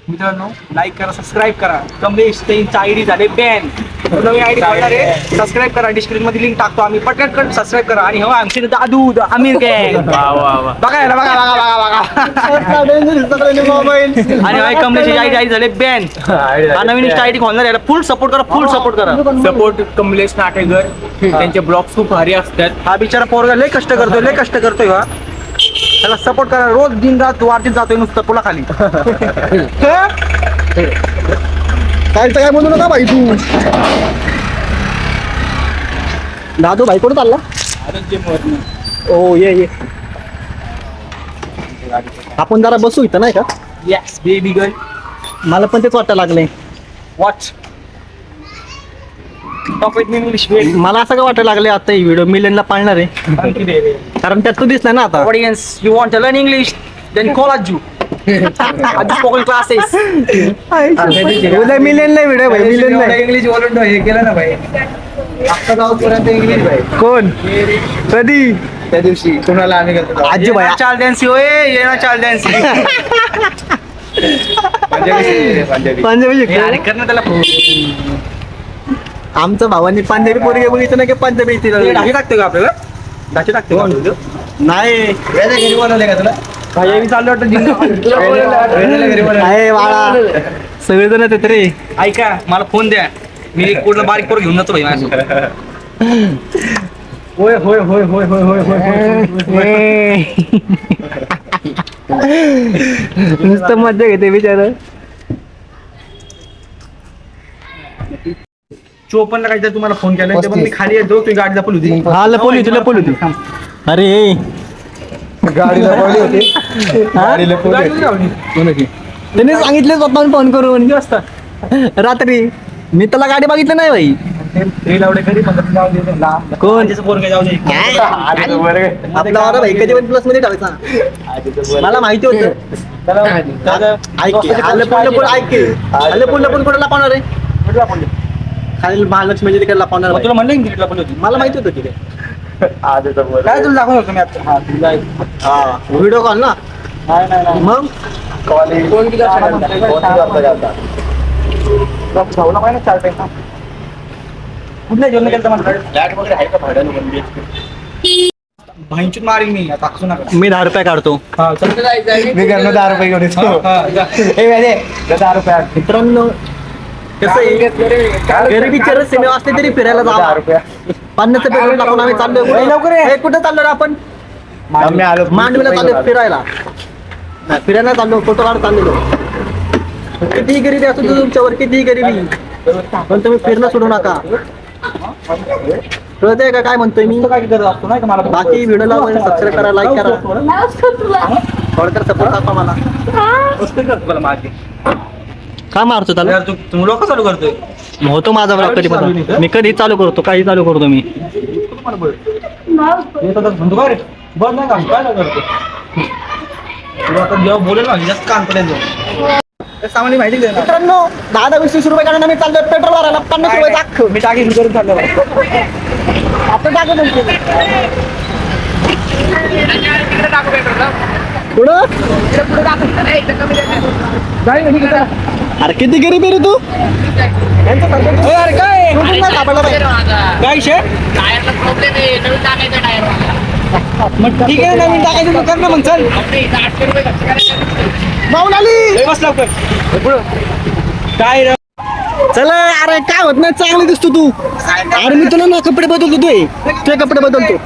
मित्रांनो लाईक करा, सबस्क्राईब करा. कमलेश त्यांचा आयडी झाले बॅन. नवीन आयडी खोलणार आहे, सबस्क्राईब करा. डिस्क्रिप्शन मध्ये लिंक टाकतो आम्ही, पटकन सबस्क्राईब करा. आणि हो आमचे दादू आमिर गँग बघा याला, बघा बघा बघा बघा. आणि भाई कमलेशची आयडी झाले बॅन. हा नवीन इंस्टा आयडी खोलणार याला फुल सपोर्ट करा, फुल सपोर्ट करा. सपोर्ट कमलेश नाटेकर. त्यांचे ब्लॉग्स खूप भारी असतात. हा बिचारा पोरगा लय कष्ट करतोय, लय कष्ट करतोय. हा त्याला सपोर्ट करा. रोज दिन रात वाटत जातोय नुसतं पुला खाली. काय म्हणू नका भाई तू. दादू भाई कुठं चालला? ओ ये आपण जरा बसू इथं नाही का? Yes baby girl. मला पण तेच वाटायला लागलंय. Watch top width English. मला असं का वाटायला लागले आता ही व्हिडिओ मिलियनला पाळणार आहे, कारण त्यात तू दिसला ना आता. Audience, you want to learn English? Then call Ajju. Ajju spoken classes. उद्या मिलियनला व्हिडिओ भाई, मिलियनला. इंग्लिश बोलून हे केलं ना भाई. आता गावपर्यंत इंग्लिश भाई. कोण कधी? त्या दिवशी कुणाला आम्ही करतो आजी भाई. चाल dancy होय, ये ना चाल dancy. पंजाबी हे अरे कर ना त्याला phone. आमच्या भावांनी पंजाबी पोरगे बघितलं नाही की पंजाबी ते ढाकी टाकते का आपल्याला? ढाकी टाकते का आपल्याला? नाही. घरी बोलवले का तुला? भाई मी चाललो होतो जिंका. घरी बोलवले. आहे बाळा, सगळेजण येतात रे. ऐका मला फोन द्या, मी कुठला बारीक पोर घेऊन जातो भाई माझ्यासोबत. होय होय होय होय होय होय होय. नुसतं मजा घेते बिचार. चोपनला काहीतरी तुम्हाला फोन केला, ते पण मी खाली येतो. तुम्ही गाडी लपवली होती. हा लपवली तुला लपवली होती. अरे गाडी लपवली होती. गाडी लपवली गाडी होती. लावली. त्याने सांगितले स्वतःहून फोन करून रात्री. मी त्याला गाडी बघितली नाही भाई. ते लावले घरी पण जाऊ दे ना. कोण? त्याचं पोरगं जाऊ दे. आपला वाला भाई कधी पण प्लस मध्ये ठेवायचा. मला माहिती होतं. ऐक की, आलं कुठं लपवणार आहे? कुठला फोन? खाली महालक्ष्मी तिकडे लपवणार मग भाई. तुला म्हणलं की तिकीट लपवली होती. मला माहिती होतं की ते. काय तुला दाखवत होतो मी आता? हा तुला हा व्हिडिओ कॉल ना. नाही मग कोण किती भाऊला पाहिजे 4 पैसा. कुठल्या जेवण केलं मला भाईंचूत मारीन मी आता. हसू नका. मी 10 रुपये काढतो. हा चल. मी घरनं 10 रुपये घेऊन येतो. ए वेळे 10 रुपये. मित्रांनो कसं आहे, गरिबीचे रस्ते असले तरी फिरायला 10 जावं. रुपये. 50 पेट्रोल टाकून आम्ही चाललोय. लवकर ये. हे कुठं चाललो रे आपण? आम्ही आलो. मांडवीला चाललोय फिरायला. नाही, फिरायला चाललो, फोटो काढ चाललेलो. कितीही गरिबी असू दे तुमच्यावर, कितीही गरिबी, पण तुम्ही फिरणं सोडू नका. कळतंय का काय म्हणतोय मी? काय करत असतो नाही का मला. बाकी व्हिडिओला सबस्क्राईब करा, लाईक करा, थोडं सपोर्ट दाखवा मला. मला मागे काय मारतो त्याला? यार तू लोक चालू करतोय. होतो माझा ब्लॉग कधी पण. मी कधी चालू करतो, काही चालू करतो मी. म्हणतो काय रे बस नाही का काय करतो तुला आता जेव्हा बोलेल ना जास्त कान पडेल. सामान्य माहिती दे ना. मित्रांनो 10-20 रुपये काढून आम्ही चाललोय पेट्रोल भरायला. 50 रुपये दाखव. मी टाकी करून चाललो. आपण टाकत पुढं. अरे किती गरीब आहे रे तू? अरे काय काय शे मग ठीक आहे नवीन टाकायचं तू कर ना मग. चल माऊन आली. बस लवकर. काय रे चला. अरे काय होत नाही, चांगली दिसतो तू. अरे मी तुला ना कपडे बदलतो. तुझे कपडे बदलतो.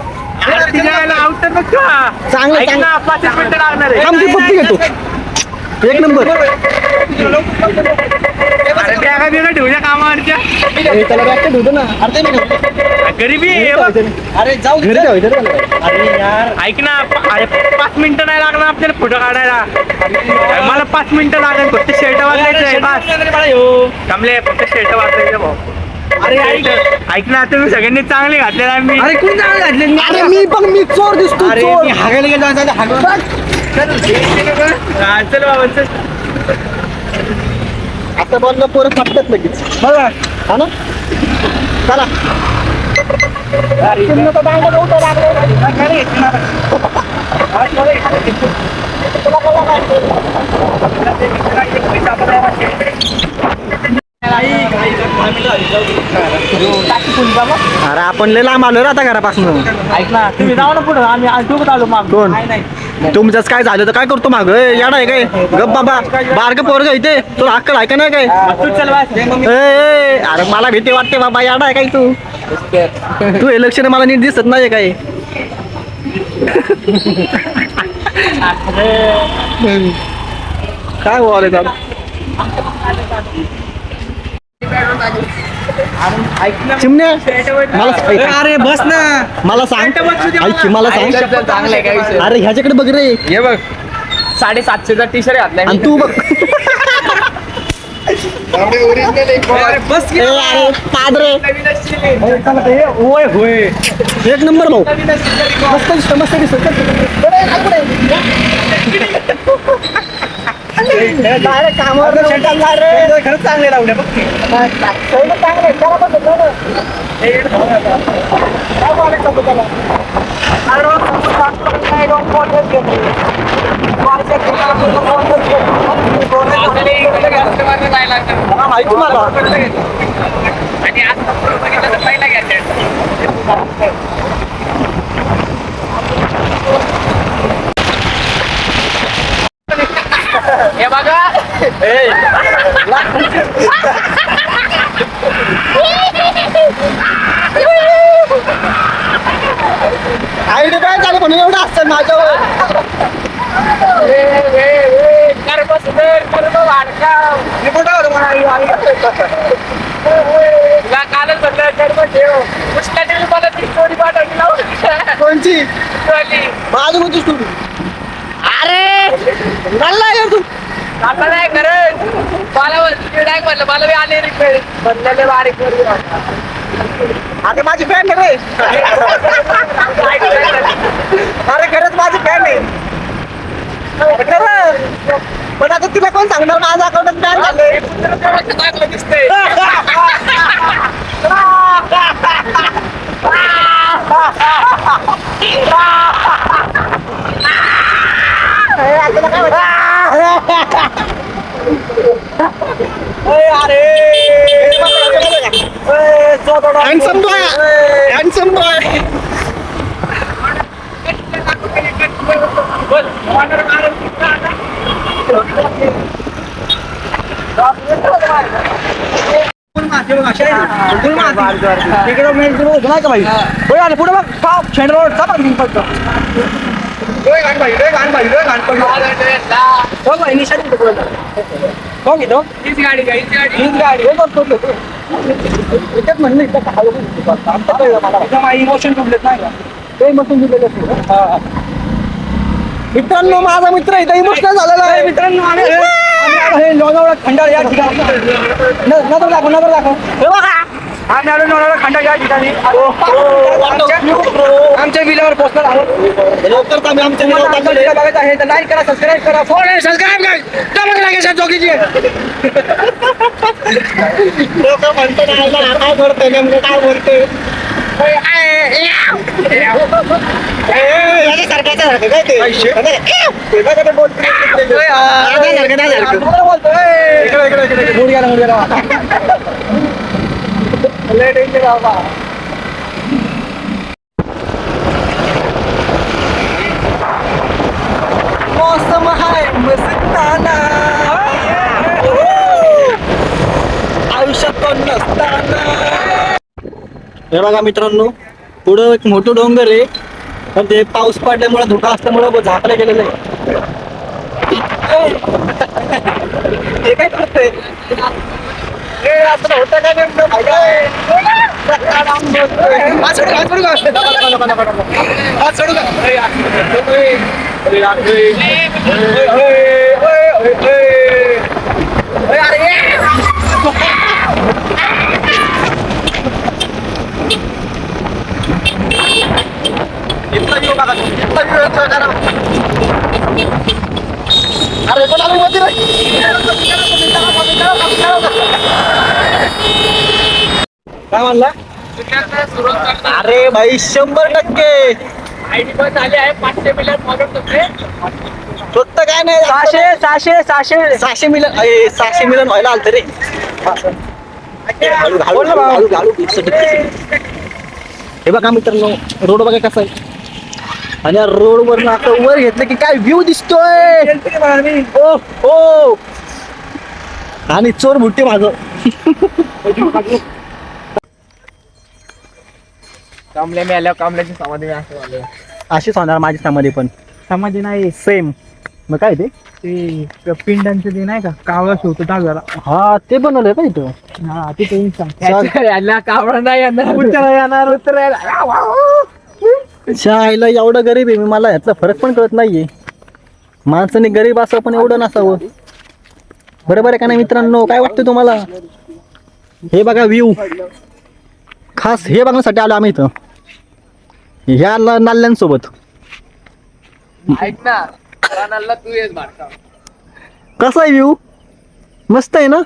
चांगलं थांब, ती पप्पी घेतो. एक नंबर. त्याला बॅग ठेवतो ना. गरीबी अरे जाऊ घरी ठेवायचं. अरे यार ऐक ना 5 मिनिटं नाही लागणार आपल्याला फोटो काढायला. मला 5 मिनिटं लागेल फक्त शर्ट वाजवायचं. कमले फक्त शर्ट वाजवायचं भाऊ. अरे ऐक ना तुम्ही सगळ्यांनी चांगले घातलेला. मी अरे कोण चांगले घातले? अरे मी चोर दिसतो. अरे चोर. मी हागायला गेलो. चल बाबा चल. आता बोललं पोरं फाटतात लगेच. बघा हा ना. चला. तुला तुमचा मग अरे आपण लय लांब आलो रे आता घरापासून. ऐक ना तुम्ही जाऊ ना पुढे आम्ही दोघं आलो मग कोण? नाही तुमचंच काय झालं तर काय करतो माग याडा आहे काय गप बाबा बारक पोरग इथे तुला अक्कल आहे का नाही काय तू चल बस. ए, अरे मला भीती वाटते बाबा याडा आहे काय तू तू हे लक्षण मला नीट दिसत नाही काय काय बोलायचं आता? ऐक ना चिमण्या मला अरे बस ना मला सांग ऐक की, मला सांग चांगलं आहे काय विषय अरे ह्याच्याकडे बघ रे हे बघ 750चा टी शर्ट घातलाय आणि तू बघ बस ए, अरे पादरे होय होय एक नंबर भाऊ मस्त दिसतो मस्त दिसतो चल, चल, चल. डायरेक्ट कामावर खरंच चांगले लावले बघ की. माहिती मला आणि आज बघितलं तर पहिला घ्यायचं हे बघा आयडी काय झालं म्हणून एवढं असतं माझ्यावर कोणची माझं म्हणतोस तू अरे चालला यार तू आता नाही करत मला मला बी आले बदलले बारीक आता माझी फॅन रे अरे खरंच माझी फॅन आहे खरं. पण आता तुला कोण सांगणार माझा अकाउंट बॅन झालंय दिसतंय हँडसम बॉय हँडसम बॉय पुढे बघ शेंड रोड इमोशन कुठलेत नाही का ते मग तुम्ही मित्रांनो माझा मित्र इथं इमोशनल झालेला आहे मित्रांनो आम्ही हे लोणावळा खंडाळ या ठिकाणी नंबर दाखव हे बघा आम्ही आलो लोणावळा खंडाळ या ठिकाणी आमच्या बिलावर पोहोचणार आहोत लवकरच आम्ही आमच्या व्हिडिओ बघायचं आहे तर लाईक करा सबस्क्राईब करा फोन सबस्क्राईब करा लागेल दोघीची लोक म्हणतो काय करतोय नेमकं काय बोलतोय मौसम हाय मस्ताना आयुष्यात कोण नसताना. हे बघा मित्रांनो पुढं एक मोठं डोंगर आहे पण ते पाऊस पडल्यामुळे धुका असल्यामुळे झाकलं गेलेलं आहे. हे काय करतंय असं होतं का नेमकं अरे पण आम्ही मध्ये काय म्हणला अरे भाई 100% आयडी पण झाली आहे 500 मिलियन फॉलोअर तुमचे फक्त काय नाही 600 600 मिलियन व्हायला आलं रे बोल ना भाऊ. हे बघा मित्रांनो, रोड बघा कसा आहे. आणि या रोडवर आता वर घेतलं की काय व्ह्यू दिसतोय. गेलते का बघा मी? ओ ओ आणि चोर भुट्टे माझं. कामल्या मी आल्या कामल्याची समाधी मी असं झालं. अशीच होणार माझी समाधी पण समाधी नाही सेम. मग काय ते पिंडांचं ते नाही का कावळा शिवतो दहाव्याला. हा ते बनवलंय का इथं. हा तिथे चाल. कावळा नाही येणार उतरायला. शाळेला एवढं गरीब आहे मी, मला यातला फरक पण कळत नाहीये. माणसाने गरीब असावं पण एवढं नसावं. बरोबर आहे का नाही मित्रांनो, काय वाटतं तुम्हाला? हे बघा व्ह्यू, खास हे बघण्यासाठी आलो आम्ही इथं ह्या नाल्यांसोबत. ऐक ना रानाला तू येस भारता. कसा आहे व्ह्यू? मस्त आहे ना.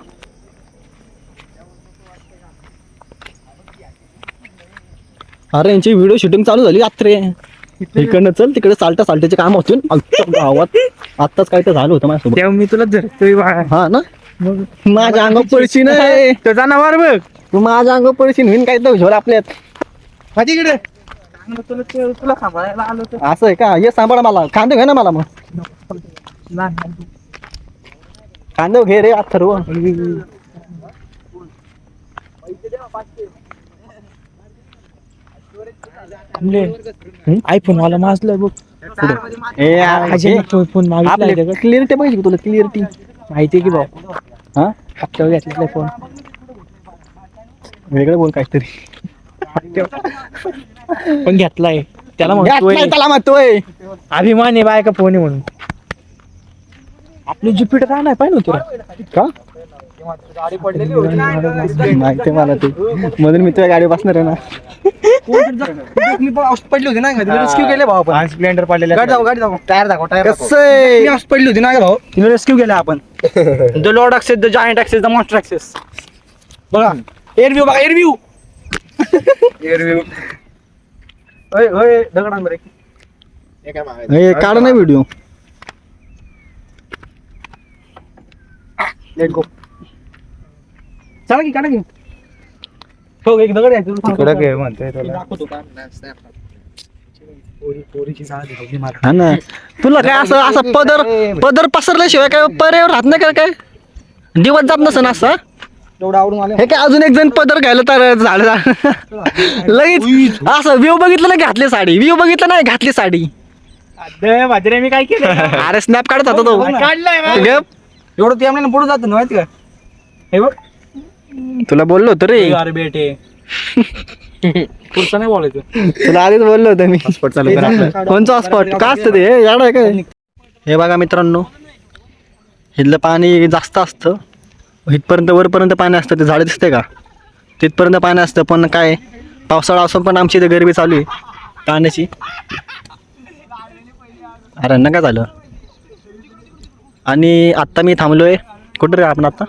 अरे यांची व्हिडिओ शूटिंग चालू झाली रात्री. इकडनं चल तिकडे साल्टाचे काम होतील गावात. आत्ताच काय तर झालं होतं माझ्यासोबत. तेव्हा मी तुला धरतोय बाळा. हा ना, मग माझ्या अंगावर पडशी नाही. तो जनावर बघ तू माझ्या अंगावर पडशी होईन काय तर आपल्यात. माझ्याकडे तुला सांभाळायला आलो तर असं आहे का? हे सांभाळा मला. कांदे घे ना मला. मग कांदे घे रे अथर्व. आयफोन वाला माजलं बघ. फोन मागितला क्लिअरिटी पाहिजे तुला. क्लिअरिटी माहिती की भाऊ. हा हप्त्यावर घेतलेला फोन. वेगळं बोल काहीतरी. पण घेतलाय त्याला त्याला म्हणतोय अभिमान आहे बायका फोन आहे म्हणून. आपली ज्युपिटर काय नाही पाहिजे तुला का? गाडी पडलेली होती माहिती मला ते. म्हणून मी तुझ्या गाडी बसणार आहे ना. मी पडली होती ना रेस्क्यू केले भाऊ आपण. स्प्लेंडर पडलेले गाडी दाखव टायर दाखव टायर कसं आहे? पडली होती ना भाऊ. तिने रेस्क्यू केला आपण. The Lord access, the giant access, the monster access. बघा एअरव्ह्यू बघा एअरव्ह्यू. होय होय दगड बरे. हे काढ ना व्हिडिओ. Let go. चला की काढा की. हो एक दगड आहे तिकडं घे म्हणतोय तुला. दाखवतो का पोरीची साथ मार. हा ना, तुला काय असं पदर पसरल्याशिवाय काय पर्यावर राहत नाही का? काय दिवस जात नसन असा. एवढं आवडून आलं. हे काय अजून एक जण पदर घ्यायला तर झालं. लगेच असं व्ह्यू बघितलं ना घातली साडी. व्ह्यू बघितलं नाही घातली साडी. भाजरे मी काय केलं. अरे स्नॅप काढत होता तो. काढलाय गप. एवढं ते आम्हाला पुढे जात माहिती का. हे बघ तुला बोललो होतो रे. अरे बेटे पुढचं नाही बोलायचं. तुला आधीच बोललो होतो मी. हॉटस्पॉट चालू कर आपलं. कोणचं हॉटस्पॉट का असतं ते? याड आहे काय? हे बघा मित्रांनो, इथलं पाणी जास्त असतं. इथपर्यंत वरपर्यंत पाणी असतं. ते झाडं दिसते का? तिथपर्यंत पाणी असतं. पण काय पावसाळा असून पण आमची इथे गरिबी चालू आहे पाण्याची. अरे नका झालं. आणि आत्ता मी थांबलोय कुठं रे आपण आता?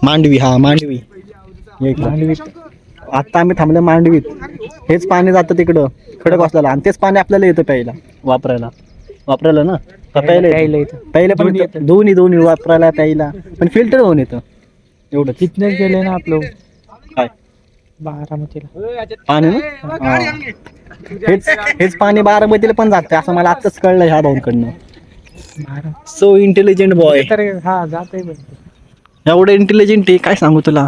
मांडवी. हा मांडवी. आत्ता आम्ही थांबलो मांडवीत. हेच पाणी जातं तिकडं खडक वाचल्याला. आणि तेच पाणी आपल्याला येतं प्यायला वापरायला ना. प्यायला प्यायला पण दोन्ही वापरायला प्यायला. पण फिल्टर होऊन येतं एवढं. तिथनंच गेले ना आपलं काय बारामतीला पाणी ना. हेच पाणी बारामतीला पण जातं असं मला आत्ताच कळलं ह्या भाऊंकडनं. So intelligent boy. हा जात आहे. एवढं इंटेलिजंट आहे काय सांगू तुला.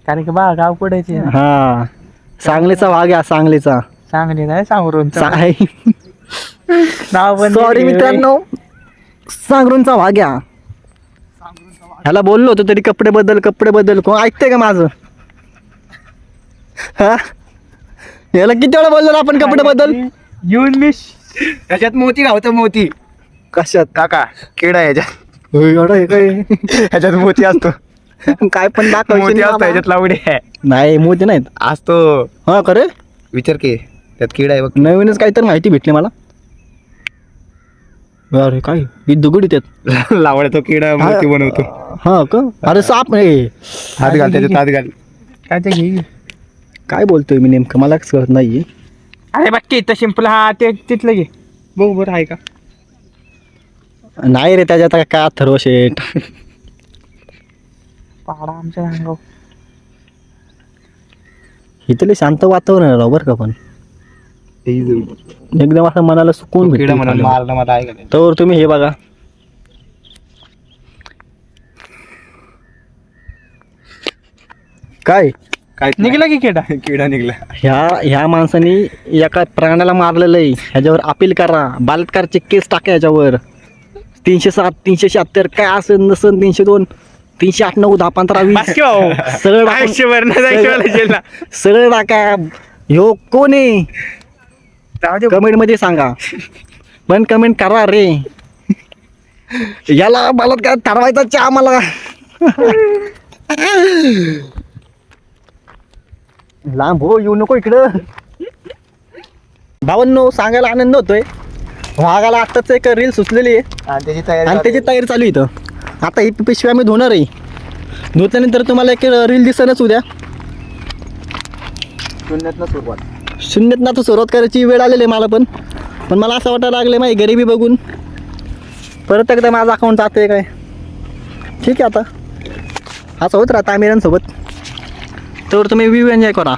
कारण की बा गाव पडायचे हा सांगलीचा भाग आहे. सांगलीचा चांगली नाही सांगून सॉरी मित्रांनो, सांगरूनचा भाग आहे. ह्याला बोललो होतो तरी कपडे बदल कोण ऐकतंय का माझं? हा याला किती वेळा बोललो आपण कपडे बदल. येऊन मी त्याच्यात मोती गावतं मोती. कशात काका किडा याच्यात. एवढं हे काय ह्याच्यात मोती असतो. काय पण मोती असतो दाखव. ह्याच्यात लावडे नाही मोती नाहीत असतो. हा करे विचार की त्यात किडा आहे बघ. नवीनच काहीतरी माहिती भेटली मला. अरे काय ही दगडी त्यात लावडा तो किडा मोती बनवतो. हा का? अरे साप नाही. हात घाल त्याच्यात हात घाल. काय ते घे. काय बोलतोय मी नेमकं मला कळत नाहीये. अरे बाकी इथं सिंपल. हा ते तिथलं घे बघ बरं आहे का. नाही रे त्याच्यात काय अथर्व शेठ. पाडा आमच्या अंगावर. इथले शांत वातावरण आहे राव बरं का, पण एकदम असं मनाला सुकून भेटतं इथलं. मारणं मला आहे का तर तुम्ही हे बघा, काय काय निघला की किडा? किडा निघला. ह्या माणसाने एका प्राण्याला मारलेलं आहे, ह्याच्यावर अपील करा, बलात्कारचे केस टाका ह्याच्यावर. 307, 376 काय असेल नसेल, 302, 308, 9, 10, 15, 20 सगळं सगळं टाका. ह्यो कोण आहे कमेंट मध्ये सांगा, पण कमेंट करा रे. याला बलात्कार ठरवायचा आम्हाला. लांब हो, येऊ नको इकडं. भावांनो, सांगायला आनंद होतोय, वाघाला आत्ताच एक रील सुचलेली आहे आणि त्याची तयारी आणि त्याची तयारी चालू आहे इथं. आता ही पिशवी आम्ही धुणार आहे, धुतल्यानंतर तुम्हाला एक रील दिसणच उद्या. शून्यातनं सुरुवात. शून्यात ना तर सुरुवात करायची वेळ आलेली आहे मला पण मला असं वाटायला लागलं माझी गरिबी बघून परत एकदा माझं अकाउंट जाते काय. ठीक आहे, आता असं होत राहतं अमिरांसोबत. तर तुम्ही व्ह्यू एन्जॉय करा.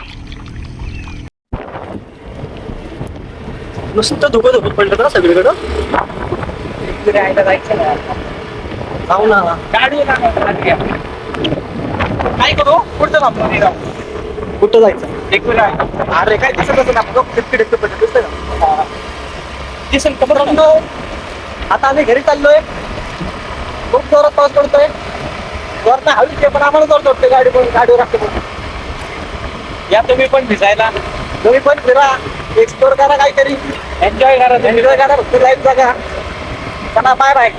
नुसतं धुकं पडलं का सगळीकडं. फिरायला जायचं ना. जाऊ ना. गाडी काय करू? पुढचं थांबतो. कुठं जायचं? एक मिनिट. अरे काय दिसत असं ना, टिपके पडलं दिसतं का? दिसेल का बरं? आता आम्ही घरी चाललोय, खूप जोरात पाऊस पडतोय. जोरात हळूच पण आम्हाला जोर जोडतोय गाडीवर लागतो. या तुम्ही पण भिजायला, तुम्ही पण फिरा, एक्सप्लोर करा, काहीतरी एन्जॉय करा. एन्जॉय करा. फक्त लाईफ जगा. चला, बाय बाय.